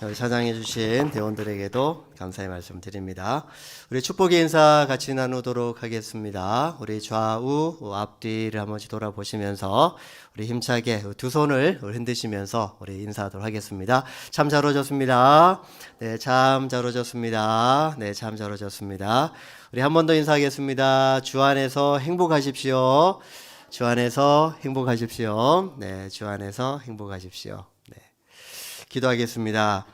사장해 주신 대원들에게도 감사의 말씀 드립니다. 우리 축복의 인사 같이 나누도록 하겠습니다. 우리 좌우 앞뒤를 한 번씩 돌아보시면서 우리 힘차게 두 손을 흔드시면서 우리 인사하도록 하겠습니다. 참 잘 오셨습니다. 네, 참 잘 오셨습니다. 네, 참 잘 오셨습니다. 우리 한 번 더 인사하겠습니다. 주 안에서 행복하십시오. 주 안에서 행복하십시오. 네, 주 안에서 행복하십시오. 네. 기도하겠습니다.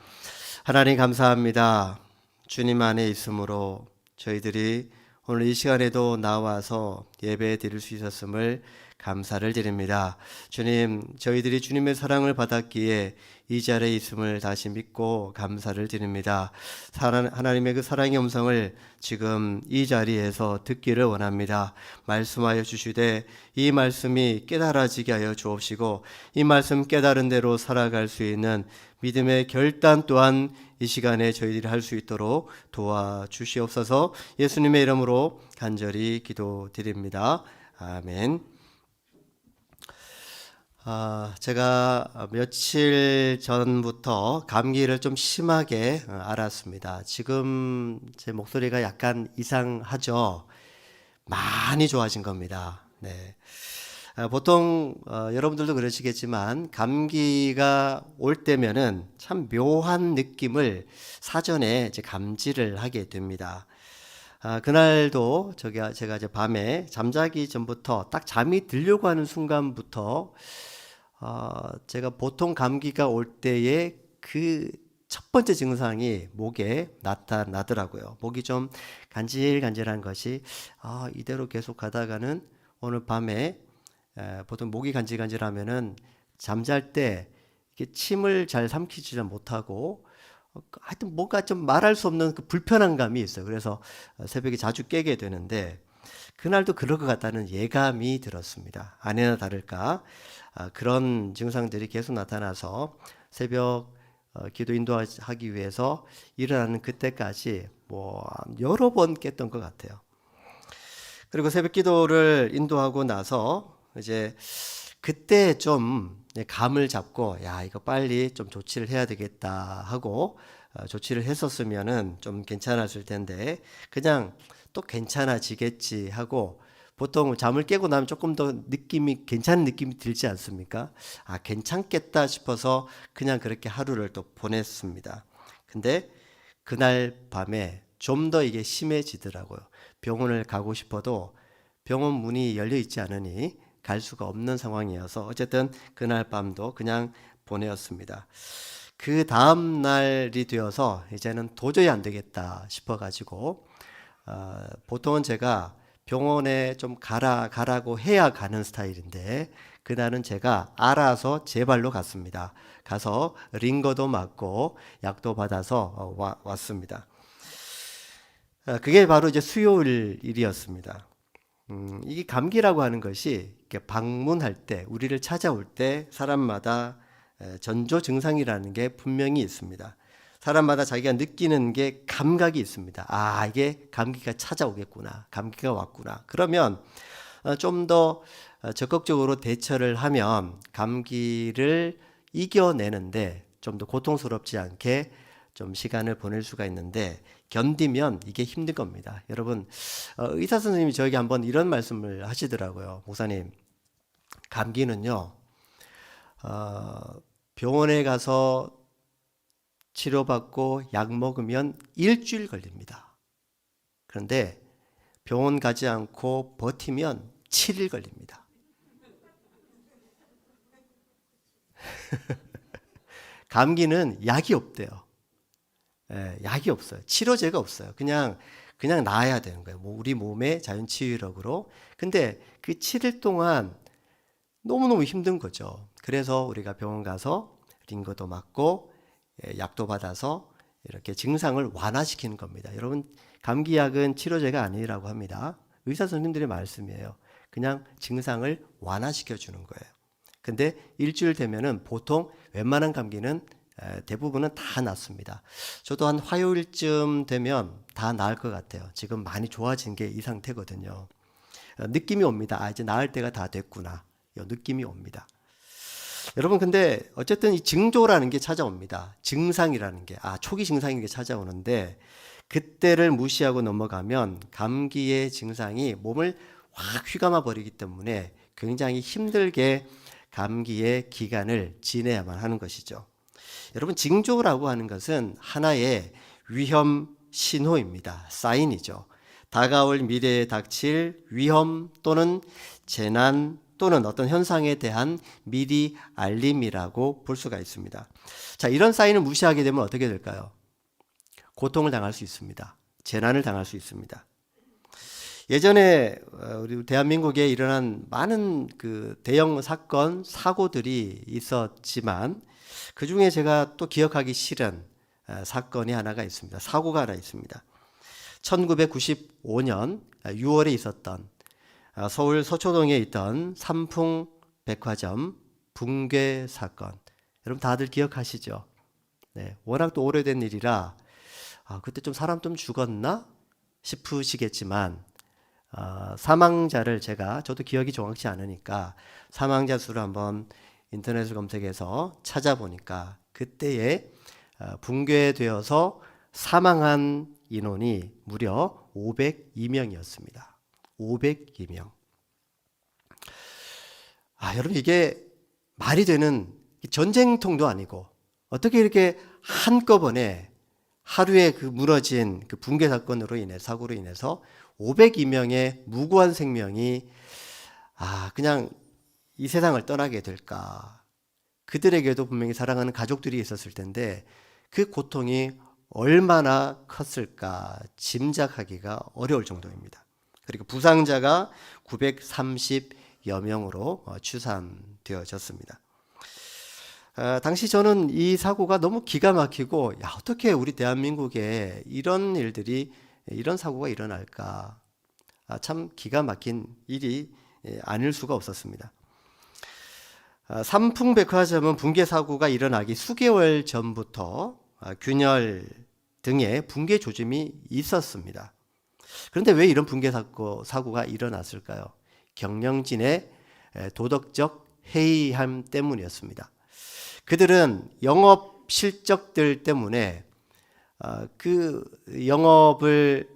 하나님 감사합니다. 주님 안에 있으므로 저희들이 오늘 이 시간에도 나와서 예배 드릴 수 있었음을 감사를 드립니다. 주님, 저희들이 주님의 사랑을 받았기에 이 자리에 있음을 다시 믿고 감사를 드립니다. 하나님의 그 사랑의 음성을 지금 이 자리에서 듣기를 원합니다. 말씀하여 주시되 이 말씀이 깨달아지게 하여 주옵시고 이 말씀 깨달은 대로 살아갈 수 있는 믿음의 결단 또한 이 시간에 저희들이 할 수 있도록 도와주시옵소서. 예수님의 이름으로 간절히 기도드립니다. 아멘. 제가 며칠 전부터 감기를 좀 심하게 앓았습니다. 지금 제 목소리가 약간 이상하죠? 많이 좋아진 겁니다. 네. 보통 여러분들도 그러시겠지만 감기가 올 때면은 참 묘한 느낌을 사전에 이제 감지를 하게 됩니다. 그날도 제가 이제 밤에 잠자기 전부터 딱 잠이 들려고 하는 순간부터 제가 보통 감기가 올 때의 그 첫 번째 증상이 목에 나타나더라고요. 목이 좀 간질간질한 것이 이대로 계속 가다가는 오늘 밤에 보통 목이 간질간질하면은 잠잘 때 이게 침을 잘 삼키지 못하고 하여튼 뭔가 좀 말할 수 없는 그 불편한 감이 있어요. 그래서 새벽에 자주 깨게 되는데 그날도 그럴 것 같다는 예감이 들었습니다. 아니나 다를까 그런 증상들이 계속 나타나서 새벽 기도 인도하기 위해서 일어나는 그때까지 뭐 여러 번 깼던 것 같아요. 그리고 새벽 기도를 인도하고 나서 이제 그때 좀 감을 잡고 야 이거 빨리 좀 조치를 해야 되겠다 하고 조치를 했었으면은 좀 괜찮았을 텐데 그냥 또 괜찮아지겠지 하고 보통 잠을 깨고 나면 조금 더 괜찮은 느낌이 들지 않습니까? 괜찮겠다 싶어서 그냥 그렇게 하루를 또 보냈습니다. 근데 그날 밤에 좀 더 이게 심해지더라고요. 병원을 가고 싶어도 병원 문이 열려 있지 않으니 갈 수가 없는 상황이어서 어쨌든 그날 밤도 그냥 보내었습니다. 그 다음 날이 되어서 이제는 도저히 안 되겠다 싶어가지고 보통은 제가 병원에 좀 가라고 해야 가는 스타일인데 그날은 제가 알아서 제 발로 갔습니다. 가서 링거도 맞고 약도 받아서 왔습니다. 그게 바로 이제 수요일 일이었습니다. 이게 감기라고 하는 것이 이렇게 방문할 때, 우리를 찾아올 때 사람마다 전조 증상이라는 게 분명히 있습니다. 사람마다 자기가 느끼는 게 감각이 있습니다. 이게 감기가 찾아오겠구나. 감기가 왔구나. 그러면 좀 더 적극적으로 대처를 하면 감기를 이겨내는데 좀 더 고통스럽지 않게 좀 시간을 보낼 수가 있는데 견디면 이게 힘든 겁니다. 여러분, 의사 선생님이 저에게 한번 이런 말씀을 하시더라고요. 목사님, 감기는요, 병원에 가서 치료받고 약 먹으면 일주일 걸립니다. 그런데 병원 가지 않고 버티면 7일 걸립니다. 감기는 약이 없대요. 약이 없어요. 치료제가 없어요. 그냥 나아야 되는 거예요. 우리 몸의 자연 치유력으로. 근데 그 7일 동안 너무너무 힘든 거죠. 그래서 우리가 병원 가서 링거도 맞고 약도 받아서 이렇게 증상을 완화시키는 겁니다. 여러분, 감기약은 치료제가 아니라고 합니다. 의사 선생님들의 말씀이에요. 그냥 증상을 완화시켜 주는 거예요. 근데 일주일 되면은 보통 웬만한 감기는 대부분은 다 낫습니다. 저도 한 화요일쯤 되면 다 나을 것 같아요. 지금 많이 좋아진 게 이 상태거든요. 느낌이 옵니다. 이제 나을 때가 다 됐구나. 이 느낌이 옵니다. 여러분, 근데 어쨌든 이 징조라는 게 찾아옵니다. 증상이라는 게, 초기 증상인 게 찾아오는데, 그때를 무시하고 넘어가면 감기의 증상이 몸을 확 휘감아 버리기 때문에 굉장히 힘들게 감기의 기간을 지내야만 하는 것이죠. 여러분, 징조라고 하는 것은 하나의 위험 신호입니다. 사인이죠. 다가올 미래에 닥칠 위험 또는 재난 또는 어떤 현상에 대한 미리 알림이라고 볼 수가 있습니다. 자, 이런 사인을 무시하게 되면 어떻게 될까요? 고통을 당할 수 있습니다. 재난을 당할 수 있습니다. 예전에 우리 대한민국에 일어난 많은 그 대형 사건, 사고들이 있었지만 그 중에 제가 또 기억하기 싫은 사건이 하나가 있습니다. 사고가 하나 있습니다. 1995년 6월에 있었던 서울 서초동에 있던 삼풍 백화점 붕괴 사건. 여러분 다들 기억하시죠? 네, 워낙 또 오래된 일이라 그때 좀 사람 좀 죽었나 싶으시겠지만 사망자를 저도 기억이 정확치 않으니까 사망자 수를 한번 인터넷을 검색해서 찾아보니까 그때에 붕괴되어서 사망한 인원이 무려 502명이었습니다. 502명. 여러분 이게 말이 되는 전쟁통도 아니고 어떻게 이렇게 한꺼번에 하루에 그 무너진 그 붕괴 사건으로 인해 사고로 인해서 502명의 무고한 생명이 그냥 이 세상을 떠나게 될까? 그들에게도 분명히 사랑하는 가족들이 있었을 텐데 그 고통이 얼마나 컸을까 짐작하기가 어려울 정도입니다. 그리고 부상자가 930여 명으로 추산되어졌습니다. 당시 저는 이 사고가 너무 기가 막히고 어떻게 우리 대한민국에 이런 일들이 이런 사고가 일어날까 참 기가 막힌 일이 아닐 수가 없었습니다. 삼풍백화점은 붕괴 사고가 일어나기 수개월 전부터 균열 등의 붕괴 조짐이 있었습니다. 그런데 왜 이런 붕괴 사고가 일어났을까요? 경영진의 도덕적 해이함 때문이었습니다. 그들은 영업 실적들 때문에 그 영업을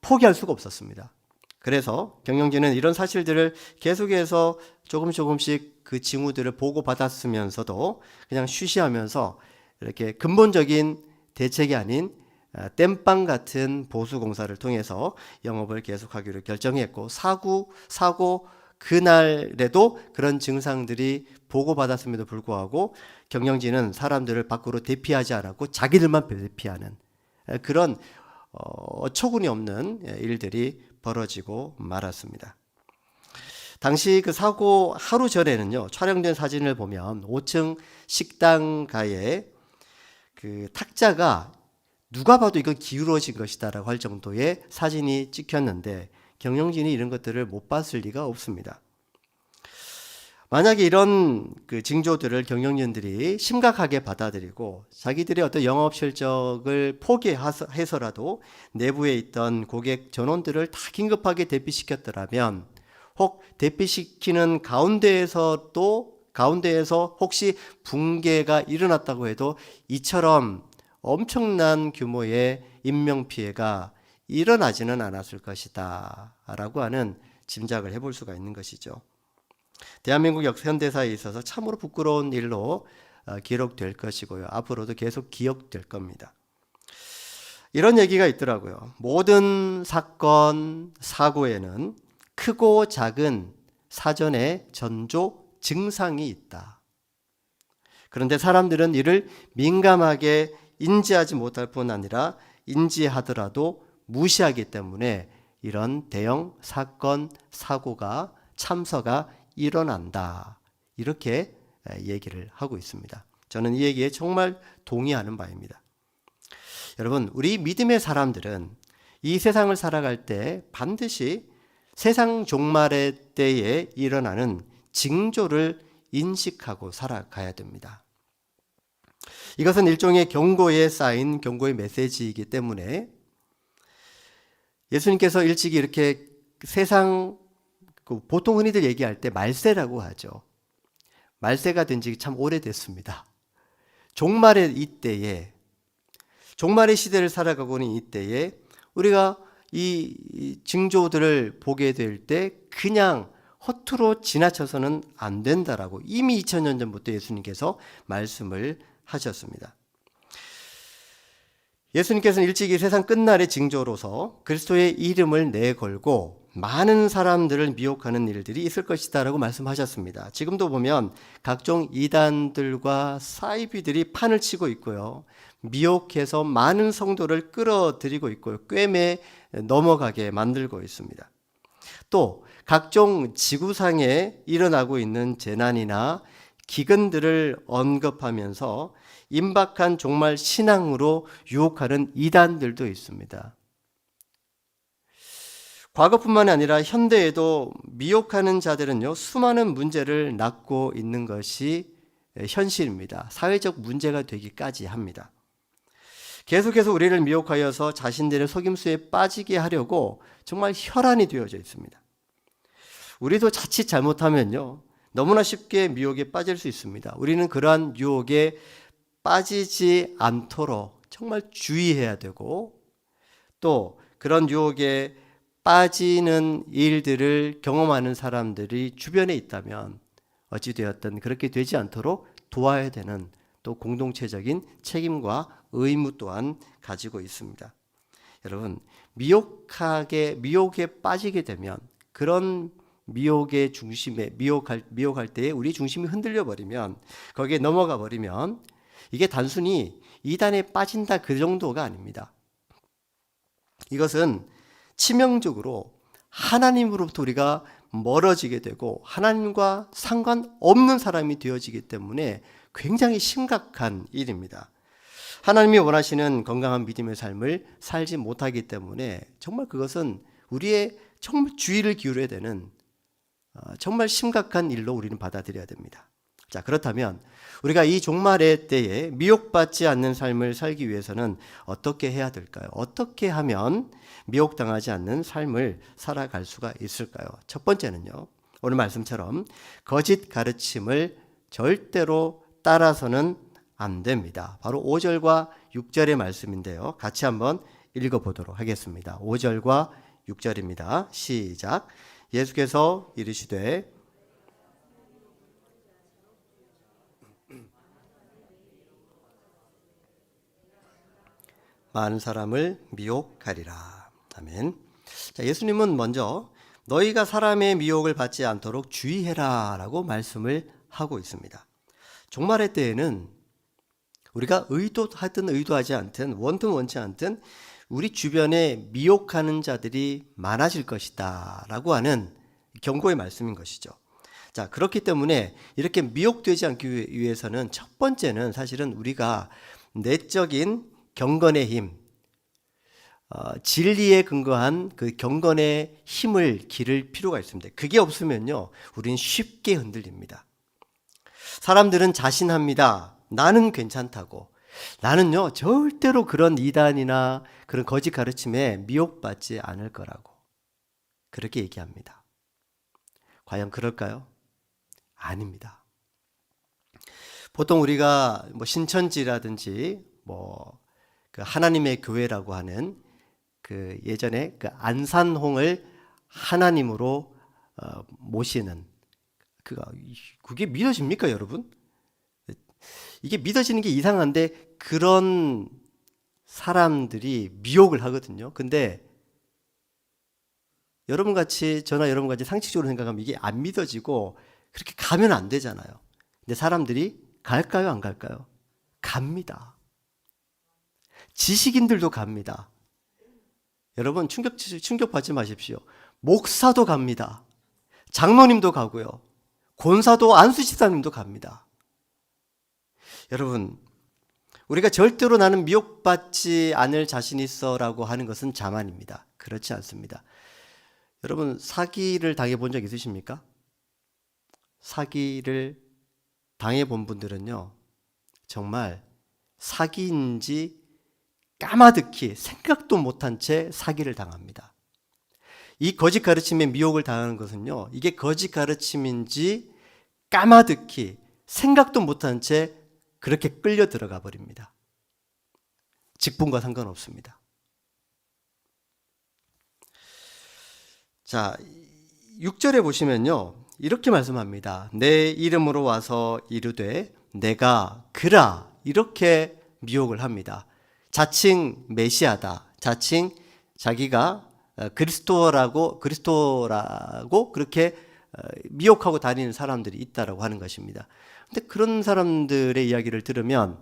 포기할 수가 없었습니다. 그래서 경영진은 이런 사실들을 계속해서 조금씩 그 징후들을 보고받았으면서도 그냥 쉬쉬하면서 이렇게 근본적인 대책이 아닌 땜빵 같은 보수 공사를 통해서 영업을 계속하기로 결정했고 사고 그날에도 그런 증상들이 보고받았음에도 불구하고 경영진은 사람들을 밖으로 대피하지 않았고 자기들만 대피하는 그런 어처구니 없는 일들이 벌어지고 말았습니다. 당시 그 사고 하루 전에는요, 촬영된 사진을 보면 5층 식당가에 그 탁자가 누가 봐도 이건 기울어진 것이다라고 할 정도의 사진이 찍혔는데 경영진이 이런 것들을 못 봤을 리가 없습니다. 만약에 이런 그 징조들을 경영진들이 심각하게 받아들이고 자기들의 어떤 영업 실적을 포기해서라도 내부에 있던 고객 전원들을 다 긴급하게 대피시켰더라면 혹 대피시키는 가운데에서 혹시 붕괴가 일어났다고 해도 이처럼 엄청난 규모의 인명피해가 일어나지는 않았을 것이다 라고 하는 짐작을 해볼 수가 있는 것이죠. 대한민국 현대사에 있어서 참으로 부끄러운 일로 기록될 것이고요. 앞으로도 계속 기억될 겁니다. 이런 얘기가 있더라고요. 모든 사건, 사고에는 크고 작은 사전에 전조 증상이 있다. 그런데 사람들은 이를 민감하게 인지하지 못할 뿐 아니라 인지하더라도 무시하기 때문에 이런 대형 사건, 사고가 참사가 일어난다. 이렇게 얘기를 하고 있습니다. 저는 이 얘기에 정말 동의하는 바입니다. 여러분, 우리 믿음의 사람들은 이 세상을 살아갈 때 반드시 세상 종말의 때에 일어나는 징조를 인식하고 살아가야 됩니다. 이것은 일종의 경고에 쌓인 경고의 메시지이기 때문에 예수님께서 일찍이 이렇게 세상 보통 흔히들 얘기할 때 말세라고 하죠. 말세가 된 지 참 오래됐습니다. 종말의 이때에, 종말의 시대를 살아가고 있는 이때에 우리가 이 징조들을 보게 될 때 그냥 허투루 지나쳐서는 안 된다라고 이미 2000년 전부터 예수님께서 말씀을 하셨습니다. 예수님께서는 일찍이 세상 끝날의 징조로서 그리스도의 이름을 내걸고 많은 사람들을 미혹하는 일들이 있을 것이다 라고 말씀하셨습니다. 지금도 보면 각종 이단들과 사이비들이 판을 치고 있고요. 미혹해서 많은 성도를 끌어들이고 있고요. 꿰매 넘어가게 만들고 있습니다. 또 각종 지구상에 일어나고 있는 재난이나 기근들을 언급하면서 임박한 종말 신앙으로 유혹하는 이단들도 있습니다. 과거뿐만 아니라 현대에도 미혹하는 자들은요, 수많은 문제를 낳고 있는 것이 현실입니다. 사회적 문제가 되기까지 합니다. 계속해서 우리를 미혹하여서 자신들의 속임수에 빠지게 하려고 정말 혈안이 되어져 있습니다. 우리도 자칫 잘못하면요, 너무나 쉽게 미혹에 빠질 수 있습니다. 우리는 그러한 유혹에 빠지지 않도록 정말 주의해야 되고, 또 그런 유혹에 빠지는 일들을 경험하는 사람들이 주변에 있다면 어찌되었든 그렇게 되지 않도록 도와야 되는 또 공동체적인 책임과 의무 또한 가지고 있습니다. 여러분, 미혹에 빠지게 되면 그런 미혹의 중심에 미혹할 때에 우리 중심이 흔들려 버리면, 거기에 넘어가 버리면 이게 단순히 이단에 빠진다 그 정도가 아닙니다. 이것은 치명적으로 하나님으로부터 우리가 멀어지게 되고 하나님과 상관없는 사람이 되어지기 때문에 굉장히 심각한 일입니다. 하나님이 원하시는 건강한 믿음의 삶을 살지 못하기 때문에 정말 그것은 우리의 정말 주의를 기울여야 되는 정말 심각한 일로 우리는 받아들여야 됩니다. 자, 그렇다면 우리가 이 종말의 때에 미혹받지 않는 삶을 살기 위해서는 어떻게 해야 될까요? 어떻게 하면 미혹당하지 않는 삶을 살아갈 수가 있을까요? 첫 번째는요, 오늘 말씀처럼 거짓 가르침을 절대로 따라서는 안 됩니다. 바로 5절과 6절의 말씀인데요. 같이 한번 읽어보도록 하겠습니다. 5절과 6절입니다. 시작. 예수께서 이르시되 많은 사람을 미혹하리라. 아멘. 자, 예수님은 먼저 너희가 사람의 미혹을 받지 않도록 주의해라 라고 말씀을 하고 있습니다. 종말의 때에는 우리가 의도하든 의도하지 않든 원든 원치 않든 우리 주변에 미혹하는 자들이 많아질 것이다 라고 하는 경고의 말씀인 것이죠. 자, 그렇기 때문에 이렇게 미혹되지 않기 위해서는 첫 번째는 사실은 우리가 내적인 경건의 힘, 진리에 근거한 그 경건의 힘을 기를 필요가 있습니다. 그게 없으면요, 우리는 쉽게 흔들립니다. 사람들은 자신합니다. 나는 괜찮다고. 나는요, 절대로 그런 이단이나 그런 거짓 가르침에 미혹받지 않을 거라고. 그렇게 얘기합니다. 과연 그럴까요? 아닙니다. 보통 우리가 신천지라든지 그 하나님의 교회라고 하는 그 예전에 그 안산홍을 하나님으로 모시는 그게 믿어집니까, 여러분? 이게 믿어지는 게 이상한데 그런 사람들이 미혹을 하거든요. 근데 저나 여러분같이 상식적으로 생각하면 이게 안 믿어지고 그렇게 가면 안 되잖아요. 근데 사람들이 갈까요, 안 갈까요? 갑니다. 지식인들도 갑니다. 여러분 충격받지 마십시오. 목사도 갑니다. 장로님도 가고요. 권사도 안수집사님도 갑니다. 여러분, 우리가 절대로 나는 미혹받지 않을 자신 있어라고 하는 것은 자만입니다. 그렇지 않습니다. 여러분, 사기를 당해본 적 있으십니까? 사기를 당해본 분들은요, 정말 사기인지 까마득히 생각도 못한 채 사기를 당합니다. 이 거짓 가르침에 미혹을 당하는 것은요, 이게 거짓 가르침인지 까마득히 생각도 못한 채 그렇게 끌려 들어가 버립니다. 직분과 상관없습니다. 자, 6절에 보시면요, 이렇게 말씀합니다. 내 이름으로 와서 이르되 내가 그라, 이렇게 미혹을 합니다. 자칭 메시아다, 자칭 자기가 그리스도라고 그렇게 미혹하고 다니는 사람들이 있다라고 하는 것입니다. 근데 그런 사람들의 이야기를 들으면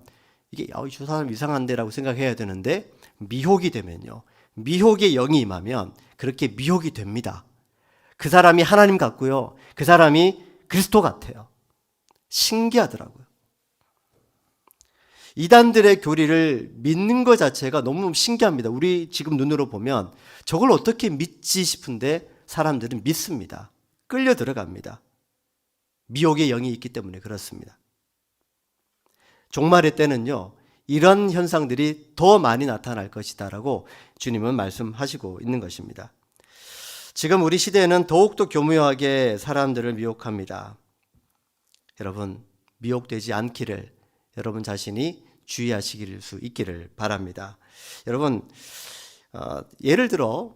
이게 저 사람 이상한데라고 생각해야 되는데, 미혹이 되면요, 미혹의 영이 임하면 그렇게 미혹이 됩니다. 그 사람이 하나님 같고요, 그 사람이 그리스도 같아요. 신기하더라고요. 이단들의 교리를 믿는 것 자체가 너무 신기합니다. 우리 지금 눈으로 보면 저걸 어떻게 믿지 싶은데 사람들은 믿습니다. 끌려 들어갑니다. 미혹의 영이 있기 때문에 그렇습니다. 종말의 때는요, 이런 현상들이 더 많이 나타날 것이다라고 주님은 말씀하시고 있는 것입니다. 지금 우리 시대에는 더욱더 교묘하게 사람들을 미혹합니다. 여러분, 미혹되지 않기를 여러분 자신이 주의하시길 수 있기를 바랍니다. 여러분, 예를 들어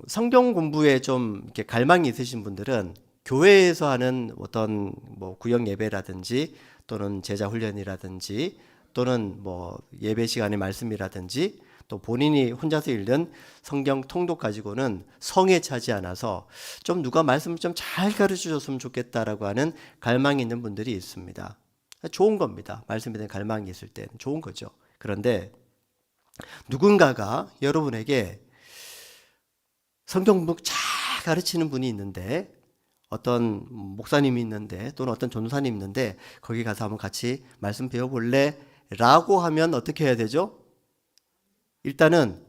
성경 공부에 좀 이렇게 갈망이 있으신 분들은 교회에서 하는 어떤 구역 예배라든지 또는 제자 훈련이라든지 또는 예배 시간의 말씀이라든지 또 본인이 혼자서 읽는 성경 통독 가지고는 성에 차지 않아서 좀 누가 말씀을 좀 잘 가르쳐 줬으면 좋겠다라고 하는 갈망이 있는 분들이 있습니다. 좋은 겁니다. 말씀에 대한 갈망이 있을 때는 좋은 거죠. 그런데 누군가가 여러분에게 성경 공부 잘 가르치는 분이 있는데, 어떤 목사님이 있는데 또는 어떤 전도사님이 있는데 거기 가서 한번 같이 말씀 배워볼래? 라고 하면 어떻게 해야 되죠? 일단은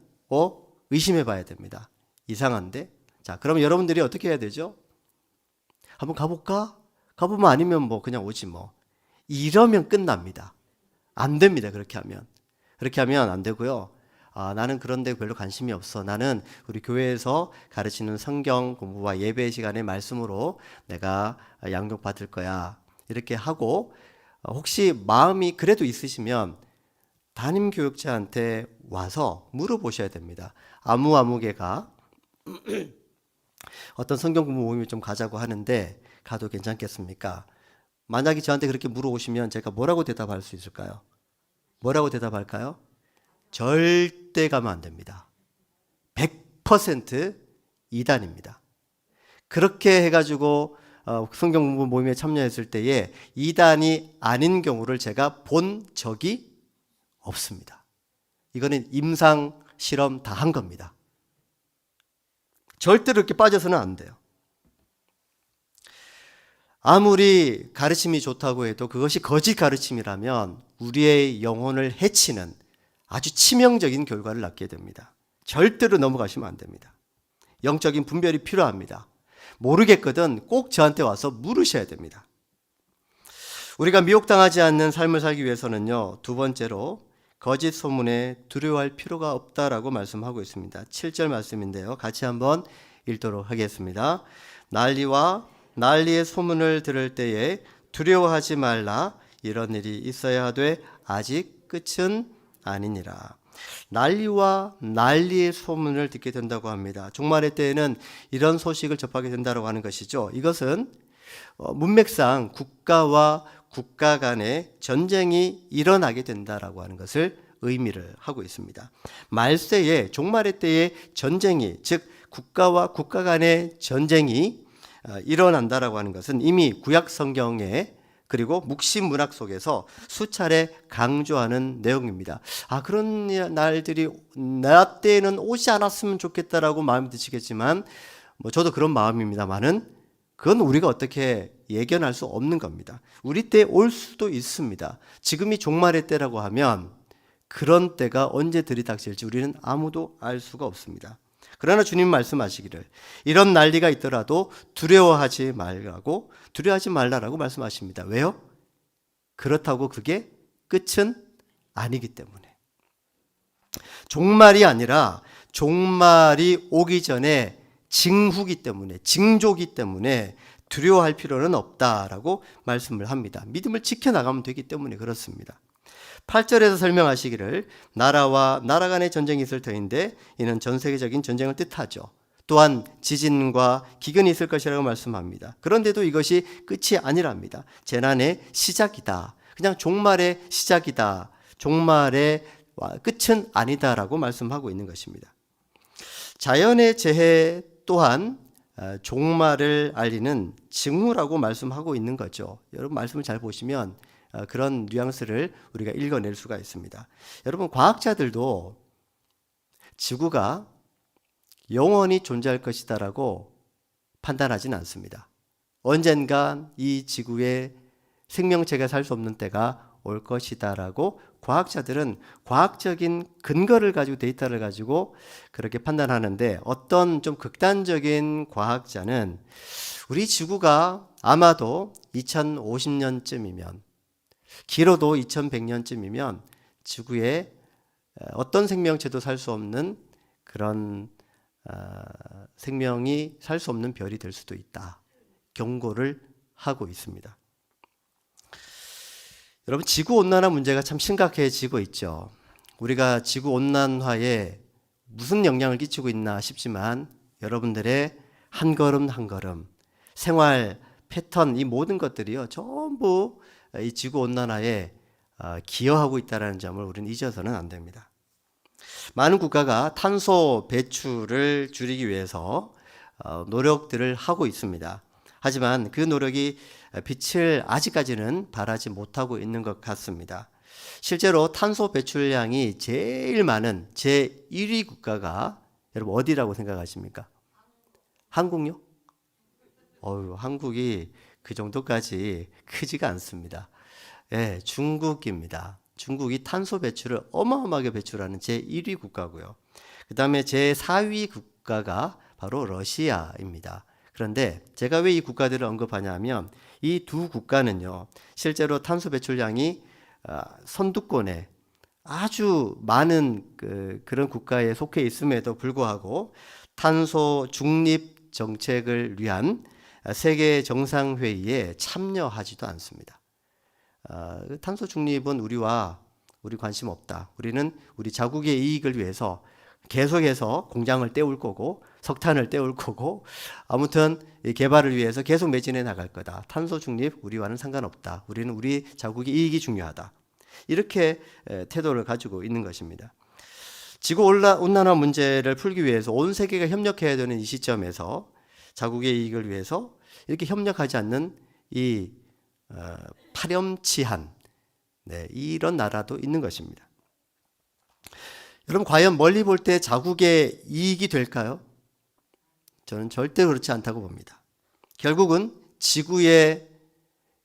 의심해 봐야 됩니다. 이상한데? 자, 그러면 여러분들이 어떻게 해야 되죠? 한번 가볼까? 가보면 아니면 그냥 오지 이러면 끝납니다. 안 됩니다. 그렇게 하면 안 되고요. 나는 그런 데 별로 관심이 없어. 나는 우리 교회에서 가르치는 성경 공부와 예배 시간의 말씀으로 내가 양육받을 거야. 이렇게 하고, 혹시 마음이 그래도 있으시면 담임 교육자한테 와서 물어보셔야 됩니다. 아무개가 어떤 성경 공부 모임을 좀 가자고 하는데 가도 괜찮겠습니까? 만약에 저한테 그렇게 물어보시면 제가 뭐라고 대답할 수 있을까요? 뭐라고 대답할까요? 절대 가면 안 됩니다. 100% 이단입니다. 그렇게 해가지고 성경 공부 모임에 참여했을 때에 이단이 아닌 경우를 제가 본 적이 없습니다. 이거는 임상 실험 다 한 겁니다. 절대로 이렇게 빠져서는 안 돼요. 아무리 가르침이 좋다고 해도 그것이 거짓 가르침이라면 우리의 영혼을 해치는 아주 치명적인 결과를 낳게 됩니다. 절대로 넘어가시면 안 됩니다. 영적인 분별이 필요합니다. 모르겠거든 꼭 저한테 와서 물으셔야 됩니다. 우리가 미혹당하지 않는 삶을 살기 위해서는요, 두 번째로 거짓 소문에 두려워할 필요가 없다라고 말씀하고 있습니다. 7절 말씀인데요, 같이 한번 읽도록 하겠습니다. 난리의 소문을 들을 때에 두려워하지 말라. 이런 일이 있어야 하되 아직 끝은 아니니라. 난리의 소문을 듣게 된다고 합니다. 종말의 때에는 이런 소식을 접하게 된다고 하는 것이죠. 이것은 문맥상 국가와 국가 간의 전쟁이 일어나게 된다라고 하는 것을 의미를 하고 있습니다. 말세에, 종말의 때에 전쟁이, 즉 국가와 국가 간의 전쟁이 일어난다라고 하는 것은 이미 구약 성경에 그리고 묵시 문학 속에서 수차례 강조하는 내용입니다. 그런 날들이 나 때에는 오지 않았으면 좋겠다라고 마음이 드시겠지만 저도 그런 마음입니다만은 그건 우리가 어떻게 예견할 수 없는 겁니다. 우리 때 올 수도 있습니다. 지금이 종말의 때라고 하면 그런 때가 언제 들이닥칠지 우리는 아무도 알 수가 없습니다. 그러나 주님 말씀하시기를 이런 난리가 있더라도 두려워하지 말라라고 말씀하십니다. 왜요? 그렇다고 그게 끝은 아니기 때문에. 종말이 아니라 종말이 오기 전에 징조기 때문에 두려워할 필요는 없다라고 말씀을 합니다. 믿음을 지켜나가면 되기 때문에 그렇습니다. 8절에서 설명하시기를 나라와 나라 간의 전쟁이 있을 터인데 이는 전 세계적인 전쟁을 뜻하죠. 또한 지진과 기근이 있을 것이라고 말씀합니다. 그런데도 이것이 끝이 아니랍니다. 재난의 시작이다. 그냥 종말의 시작이다. 종말의 끝은 아니다라고 말씀하고 있는 것입니다. 자연의 재해 또한 종말을 알리는 징후라고 말씀하고 있는 거죠. 여러분 말씀을 잘 보시면 그런 뉘앙스를 우리가 읽어낼 수가 있습니다. 여러분 과학자들도 지구가 영원히 존재할 것이다라고 판단하지는 않습니다. 언젠간 이 지구에 생명체가 살 수 없는 때가 올 것이다라고 과학자들은 과학적인 근거를 가지고 데이터를 가지고 그렇게 판단하는데 어떤 좀 극단적인 과학자는 우리 지구가 아마도 2050년쯤이면 길어도 2100년쯤이면 지구에 어떤 생명체도 살 수 없는 그런 생명이 살 수 없는 별이 될 수도 있다. 경고를 하고 있습니다. 여러분 지구온난화 문제가 참 심각해지고 있죠. 우리가 지구온난화에 무슨 영향을 끼치고 있나 싶지만 여러분들의 한 걸음 한 걸음 생활 패턴 이 모든 것들이요 전부 이 지구온난화에 기여하고 있다는 점을 우리는 잊어서는 안 됩니다. 많은 국가가 탄소 배출을 줄이기 위해서 노력들을 하고 있습니다. 하지만 그 노력이 빛을 아직까지는 발하지 못하고 있는 것 같습니다. 실제로 탄소 배출량이 제일 많은 제1위 국가가 여러분 어디라고 생각하십니까? 한국요? 한국이 그 정도까지 크지가 않습니다. 예, 중국입니다. 중국이 탄소 배출을 어마어마하게 배출하는 제1위 국가고요. 그 다음에 제4위 국가가 바로 러시아입니다. 그런데 제가 왜 이 국가들을 언급하냐면 이 두 국가는요 실제로 탄소 배출량이 선두권에 아주 많은 그런 국가에 속해 있음에도 불구하고 탄소 중립 정책을 위한 세계 정상회의에 참여하지도 않습니다. 탄소 중립은 우리 관심 없다. 우리는 우리 자국의 이익을 위해서 계속해서 공장을 떼올 거고 석탄을 떼올 거고 아무튼 개발을 위해서 계속 매진해 나갈 거다. 탄소 중립 우리와는 상관없다. 우리는 우리 자국의 이익이 중요하다. 이렇게 태도를 가지고 있는 것입니다. 지구 온난화 문제를 풀기 위해서 온 세계가 협력해야 되는 이 시점에서 자국의 이익을 위해서 이렇게 협력하지 않는 이 파렴치한 이런 나라도 있는 것입니다. 여러분 과연 멀리 볼 때 자국의 이익이 될까요? 저는 절대 그렇지 않다고 봅니다. 결국은 지구의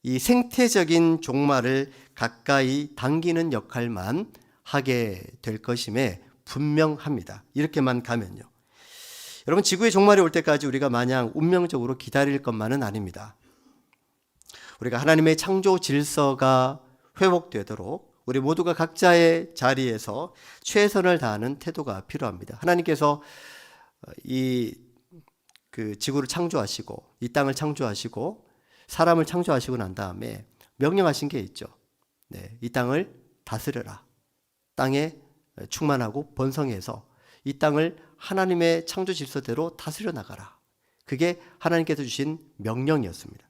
이 생태적인 종말을 가까이 당기는 역할만 하게 될 것임에 분명합니다. 이렇게만 가면요. 여러분 지구의 종말이 올 때까지 우리가 마냥 운명적으로 기다릴 것만은 아닙니다. 우리가 하나님의 창조 질서가 회복되도록 우리 모두가 각자의 자리에서 최선을 다하는 태도가 필요합니다. 하나님께서 그 지구를 창조하시고 이 땅을 창조하시고 사람을 창조하시고 난 다음에 명령하신 게 있죠. 이 땅을 다스려라. 땅에 충만하고 번성해서 이 땅을 하나님의 창조 질서대로 다스려 나가라. 그게 하나님께서 주신 명령이었습니다.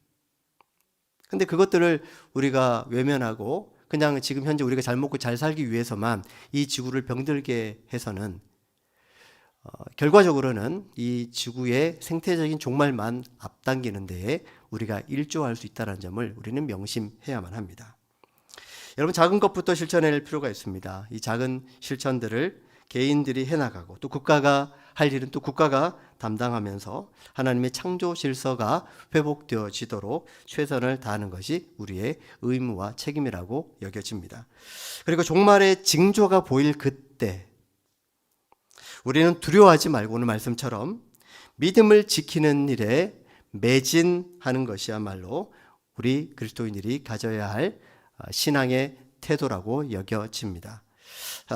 근데 그것들을 우리가 외면하고 그냥 지금 현재 우리가 잘 먹고 잘 살기 위해서만 이 지구를 병들게 해서는 결과적으로는 이 지구의 생태적인 종말만 앞당기는 데에 우리가 일조할 수 있다는 점을 우리는 명심해야만 합니다. 여러분 작은 것부터 실천해낼 필요가 있습니다. 이 작은 실천들을 개인들이 해나가고 또 국가가 할 일은 또 국가가 담당하면서 하나님의 창조 질서가 회복되어지도록 최선을 다하는 것이 우리의 의무와 책임이라고 여겨집니다. 그리고 종말의 징조가 보일 그때 우리는 두려워하지 말고 오늘 말씀처럼 믿음을 지키는 일에 매진하는 것이야말로 우리 그리스도인들이 가져야 할 신앙의 태도라고 여겨집니다.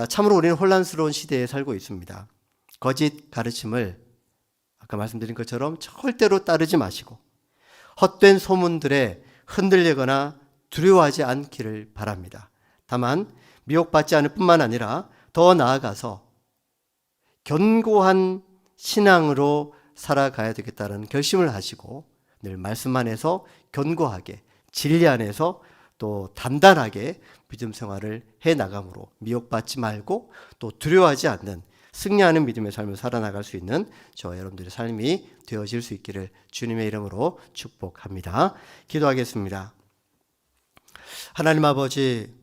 참으로 우리는 혼란스러운 시대에 살고 있습니다. 거짓 가르침을 아까 말씀드린 것처럼 절대로 따르지 마시고 헛된 소문들에 흔들리거나 두려워하지 않기를 바랍니다. 다만 미혹받지 않을 뿐만 아니라 더 나아가서 견고한 신앙으로 살아가야 되겠다는 결심을 하시고 늘 말씀 안에서 견고하게, 진리 안에서 또 단단하게 믿음 생활을 해나감으로 미혹받지 말고 또 두려워하지 않는 승리하는 믿음의 삶을 살아나갈 수 있는 저와 여러분들의 삶이 되어질 수 있기를 주님의 이름으로 축복합니다. 기도하겠습니다. 하나님 아버지,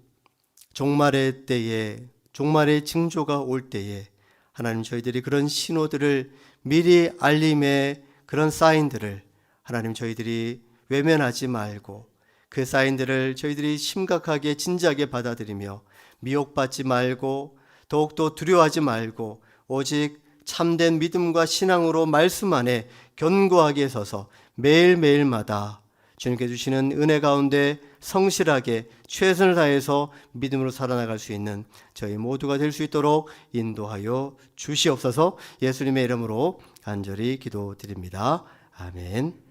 종말의 때에, 종말의 징조가 올 때에 하나님 저희들이 그런 신호들을 미리 알림의 그런 사인들을 하나님 저희들이 외면하지 말고 그 사인들을 저희들이 심각하게 진지하게 받아들이며 미혹받지 말고 더욱더 두려워하지 말고 오직 참된 믿음과 신앙으로 말씀 안에 견고하게 서서 매일매일마다 주님께 주시는 은혜 가운데 성실하게 최선을 다해서 믿음으로 살아나갈 수 있는 저희 모두가 될 수 있도록 인도하여 주시옵소서. 예수님의 이름으로 간절히 기도드립니다. 아멘.